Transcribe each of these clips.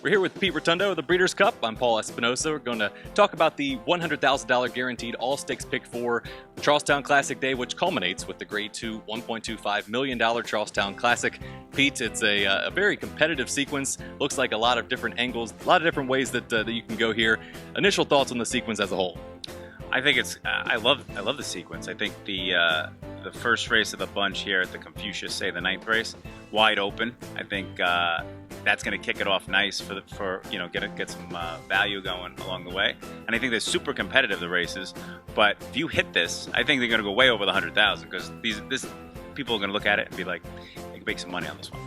We're here with Pete Rotondo of the Breeders' Cup. I'm Paul Espinosa. We're going to talk about the $100,000 guaranteed all-stakes pick for Charlestown Classic Day, which culminates with the Grade 2 $1.25 million Charlestown Classic. Pete, it's a very competitive sequence. Looks like a lot of different angles, a lot of different ways that you can go here. Initial thoughts on the sequence as a whole? I think it's I love the sequence. I think the first race of the bunch here at the Confucius Say the ninth race, wide open. I think that's going to kick it off nice for get some value going along the way. And I think they're super competitive, the races. But if you hit this, I think they're going to go way over the 100,000 because this people are going to look at it and be like, they can make some money on this one.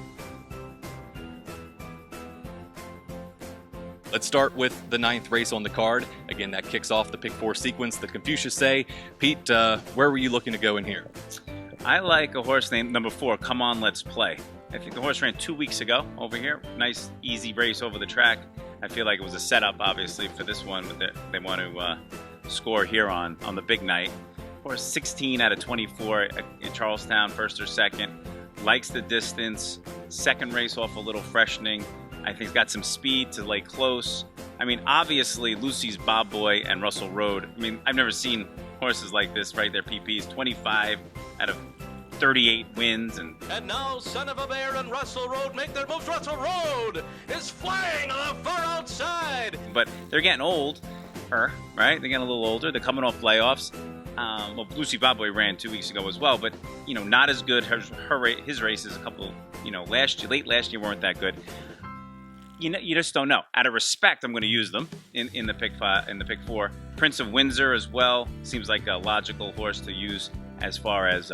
Let's start with the ninth race on the card. Again, that kicks off the pick four sequence, the Confucius Say. Pete, where were you looking to go in here? I like a horse named number 4, Come On, Let's Play. I think the horse ran 2 weeks ago over here. Nice, easy race over the track. I feel like it was a setup, obviously, for this one. But they want to score here on the big night. Horse 16 out of 24 in Charlestown, first or second. Likes the distance. Second race off a little freshening. I think he's got some speed to lay close. I mean, obviously, Lucy's Bob Boy and Russell Road. I mean, I've never seen horses like this, right? Their PPs, 25 out of 38 wins. And now, Son of a Bear and Russell Road make their moves. Russell Road is flying on the far outside. But they're getting old, right? They're getting a little older. They're coming off playoffs. Well, Lucy Bob Boy ran 2 weeks ago as well, but, not as good. His races a couple, late last year weren't that good. You just don't know. Out of respect, I'm going to use them in the pick four. Prince of Windsor as well seems like a logical horse to use as far as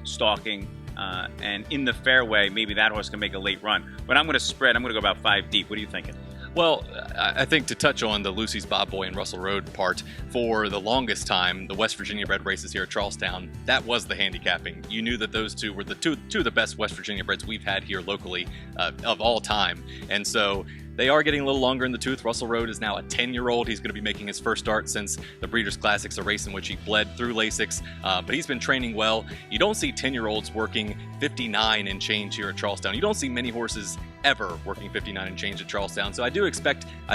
stalking. And in the fairway, maybe that horse can make a late run. But I'm going to spread. I'm going to go about 5 deep. What are you thinking? Well, I think to touch on the Lucy's Bob Boy and Russell Road part, for the longest time, the West Virginia bred races here at Charlestown, that was the handicapping. You knew that those two were the two of the best West Virginia breds we've had here locally of all time. And so they are getting a little longer in the tooth. Russell Road is now a 10-year-old. He's going to be making his first start since the Breeders' Classics, a race in which he bled through Lasix, but he's been training well. You don't see 10-year-olds working 59 and change here at Charlestown. You don't see many horses ever working 59 and change at Charlestown. So I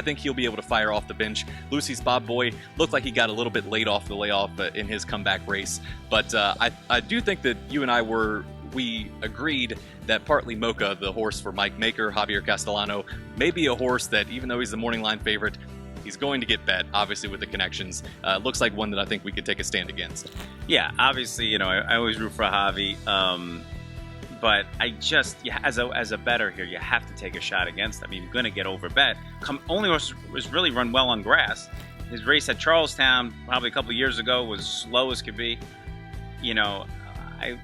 think he'll be able to fire off the bench. Lucy's Bob Boy looked like he got a little bit late off the layoff in his comeback race. But I do think that you and I we agreed that Partly Mocha, the horse for Mike Maker, Javier Castellano, may be a horse that, even though he's the morning line favorite, he's going to get bet, obviously, with the connections. Looks like one that I think we could take a stand against. Yeah, obviously, I always root for Javi. But I just, as a bettor here, you have to take a shot against him. You're going to get overbet. Only horse was really run well on grass. His race at Charlestown, probably a couple years ago, was slow as could be. I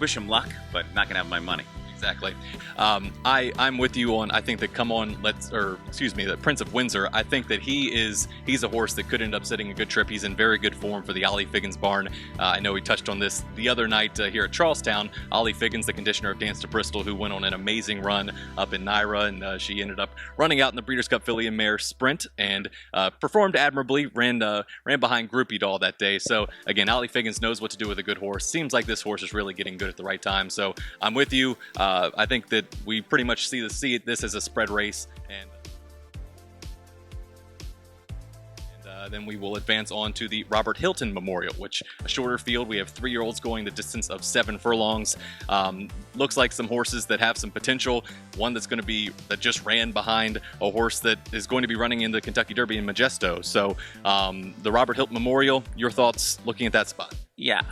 wish him luck, but not going to have my money. Exactly. I'm with you on, I think that the Prince of Windsor, I think that he's a horse that could end up setting a good trip. He's in very good form for the Ollie Figgins barn. I know we touched on this the other night here at Charlestown. Ollie Figgins, the conditioner of Dance to Bristol, who went on an amazing run up in Naira, and she ended up running out in the Breeders' Cup Filly and Mare Sprint and performed admirably, ran behind Groupie Doll that day. So again, Ollie Figgins knows what to do with a good horse. Seems like this horse is really getting good at the right time. So I'm with you. I think that we pretty much see this as a spread race, and then we will advance on to the Robert Hilton Memorial, which a shorter field. We have 3-year-olds going the distance of 7 furlongs. Looks like some horses that have some potential. One that just ran behind a horse that is going to be running in the Kentucky Derby in Majesto. So the Robert Hilton Memorial, your thoughts looking at that spot? Yeah,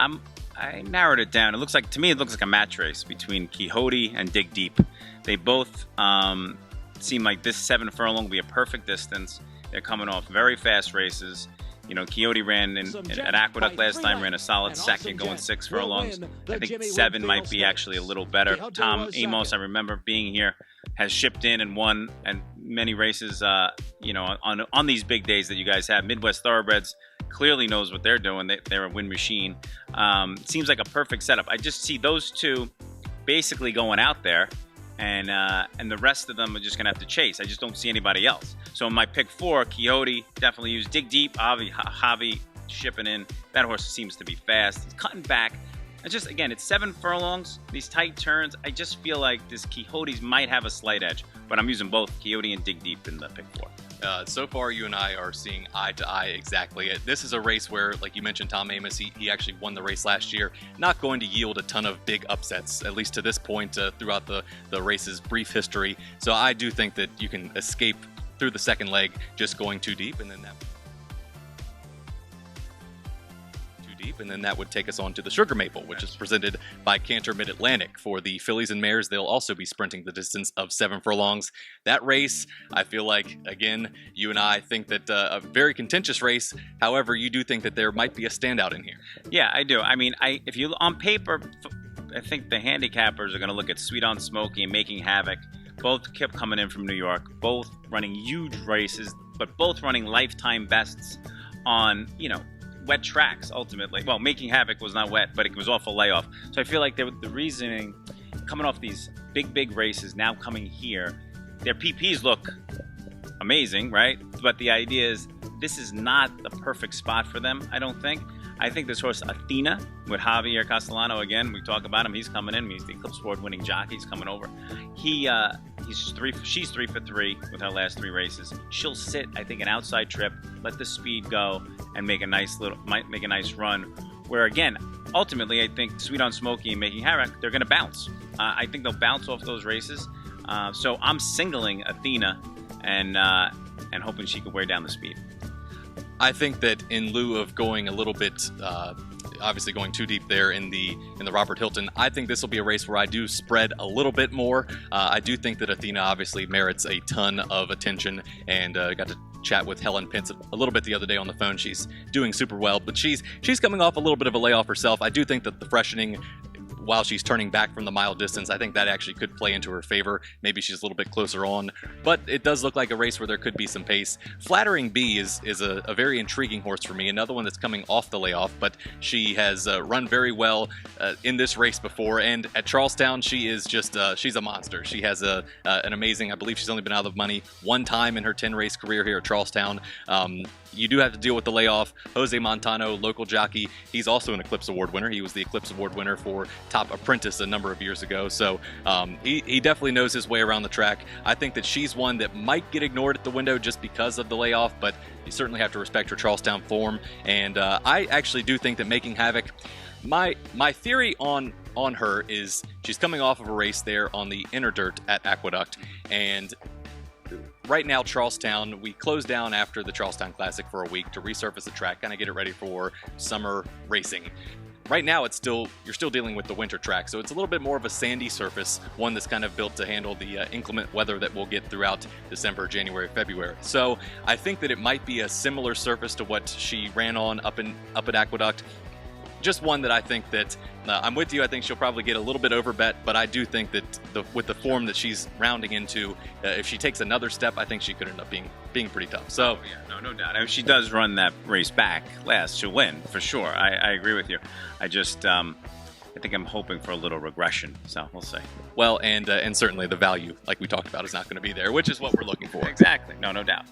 I narrowed it down. To me, it looks like a match race between Quixote and Dig Deep. They both seem like this 7 furlong will be a perfect distance. They're coming off very fast races. Quixote ran at Aqueduct last time, ran a solid second, going 6 furlongs. I think 7 might be actually a little better. Tom Amos, I remember being here, has shipped in and won and many races, on these big days that you guys have. Midwest Thoroughbreds clearly knows what they're doing. They're a win machine. Seems like a perfect setup. I just see those two basically going out there, and the rest of them are just going to have to chase. I just don't see anybody else. So in my pick 4, Quixote, definitely use Dig Deep. Javi shipping in. That horse seems to be fast. He's cutting back. Again, it's 7 furlongs, these tight turns. I just feel like this Quixote's might have a slight edge. But I'm using both Quixote and Dig Deep in the pick 4. So far, you and I are seeing eye to eye exactly. This is a race where, like you mentioned, Tom Amoss, he actually won the race last year. Not going to yield a ton of big upsets, at least to this point throughout the race's brief history. So I do think that you can escape through the second leg just going too deep, and then that would take us on to the Sugar Maple, which is presented by CANTER Mid-Atlantic. For the fillies and mares, they'll also be sprinting the distance of 7 furlongs. That race, I feel like, again, you and I think that a very contentious race. However, you do think that there might be a standout in here. Yeah, I do. I mean, if you on paper, I think the handicappers are going to look at Sweet on Smoky and Making Havoc. Both kept coming in from New York, both running huge races, but both running lifetime bests on, wet tracks, ultimately. Well, Making Havoc was not wet, but it was off a layoff. So I feel like the reasoning, coming off these big races, now coming here, their PPs look amazing, right? But the idea is, this is not the perfect spot for them, I don't think. I think this horse, Athena, with Javier Castellano, again, we talk about him, he's coming in, he's the Eclipse Award winning jockey, he's coming over. She's 3 for 3 with her last 3 races. She'll sit, I think, an outside trip, let the speed go, and make a nice run. Where again, ultimately, I think Sweet on Smoky and Making Havoc, they're going to bounce. I think they'll bounce off those races. So I'm singling Athena and hoping she can wear down the speed. I think that in lieu of going a little bit, obviously going too deep there in the Robert Hilton, I think this will be a race where I do spread a little bit more. I do think that Athena obviously merits a ton of attention, and got to chat with Helen Pence a little bit the other day on the phone. She's doing super well, but she's coming off a little bit of a layoff herself. I do think that the freshening, while she's turning back from the mile distance, I think that actually could play into her favor. Maybe she's a little bit closer on, but it does look like a race where there could be some pace. Flattering Bee is a very intriguing horse for me, another one that's coming off the layoff, but she has run very well in this race before, and at Charlestown, she is just, she's a monster. She has an amazing, I believe she's only been out of money 1 time in her 10-race career here at Charlestown. You do have to deal with the layoff. Jose Montano, local jockey, he's also an Eclipse Award winner. He was the Eclipse Award winner for Top Apprentice a number of years ago. So he definitely knows his way around the track. I think that she's one that might get ignored at the window just because of the layoff, but you certainly have to respect her Charlestown form. And I actually do think that Making Havoc, my theory on her is she's coming off of a race there on the inner dirt at Aqueduct, and right now, Charlestown, we closed down after the Charlestown Classic for a week to resurface the track, kind of get it ready for summer racing. Right now, you're still dealing with the winter track, so it's a little bit more of a sandy surface, one that's kind of built to handle the inclement weather that we'll get throughout December, January, February. So I think that it might be a similar surface to what she ran on up at Aqueduct. Just one that I think that I'm with you. I think she'll probably get a little bit overbet, but I do think that with the form that she's rounding into, if she takes another step, I think she could end up being pretty tough. So yeah, no doubt. I mean, she does run that race back last, she'll win for sure. I agree with you. I just I think I'm hoping for a little regression, so we'll see. Well, and certainly the value, like we talked about, is not going to be there, which is what we're looking for. Exactly. No doubt.